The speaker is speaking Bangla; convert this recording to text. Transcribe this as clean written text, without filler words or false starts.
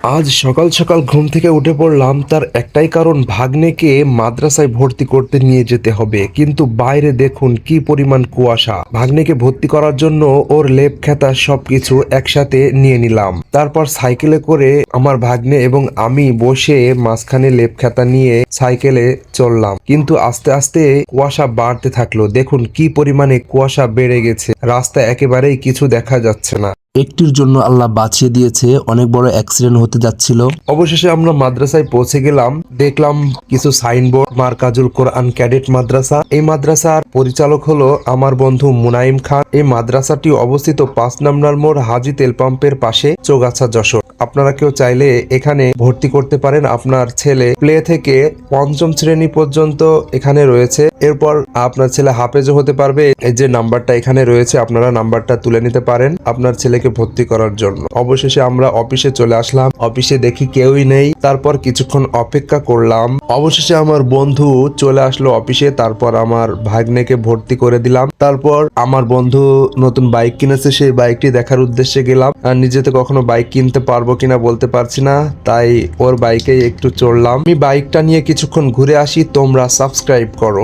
আজ সকাল সকাল ঘুম থেকে উঠে পড়লাম, তার একটাই কারণ, ভাগ্নেকে মাদ্রাসায় ভর্তি করতে নিয়ে যেতে হবে। কিন্তু বাইরে দেখুন কি পরিমাণ কুয়াশা। ভাগ্নেকে ভর্তি করার জন্য ওর লেপ খাতা সবকিছু একসাথে নিয়ে নিলাম। তারপর সাইকেলে করে আমার ভাগ্নে এবং আমি বসে মাঝখানে লেপ খাতা নিয়ে সাইকেলে চললাম। কিন্তু আস্তে আস্তে কুয়াশা বাড়তে থাকলো। দেখুন কি পরিমাণে কুয়াশা বেড়ে গেছে, রাস্তা একেবারেই কিছু দেখা যাচ্ছে না। একটির জন্য আল্লাহ বাঁচিয়ে দিয়েছে, অনেক বড় অ্যাক্সিডেন্ট হতে যাচ্ছিল। অবশেষে আমরা মাদ্রাসায় পৌঁছে গেলাম। দেখলাম কিছু সাইনবোর্ড, মার্কাজুল কোরআন ক্যাডেট মাদ্রাসা। এই মাদ্রাসার পরিচালক হলো আমার বন্ধু মুনাইম খান। এই মাদ্রাসাটি অবস্থিত 5 নম্বর মোড় হাজি তেল পাম্পের পাশে, চৌগাছা, যশোর। আপনারা কেউ চাইলে এখানে ভর্তি করতে পারেন। আপনার ছেলে প্লে থেকে 5ম শ্রেণী পর্যন্ত এখানে রয়েছে। এরপর আপনার ছেলে হাফেজও হতে পারবে। এই যে নাম্বারটা এখানে রয়েছে, আপনারা নাম্বারটা তুলে নিতে পারেন আপনার ছেলেকে ভর্তি করার জন্য। অবশেষে আমরা অফিসে চলে আসলাম। অফিসে দেখি কেউই নেই। তারপর কিছুক্ষণ অপেক্ষা করলাম। অবশেষে আমার বন্ধু চলে আসলো অফিসে। তারপর আমার ভাগ্নেকে ভর্তি করে দিলাম। তারপর আমার বন্ধু নতুন বাইক কিনেছে, সেই বাইকটি দেখার উদ্দেশ্যে গেলাম। আর নিজেতে কখনো বাইক কিনতে পারবো কিনা বলতে পারছি না, তাই ওর বাইকেই একটু চড়লাম। আমি বাইকটা নিয়ে কিছুক্ষণ ঘুরে আসি। তোমরা সাবস্ক্রাইব করো।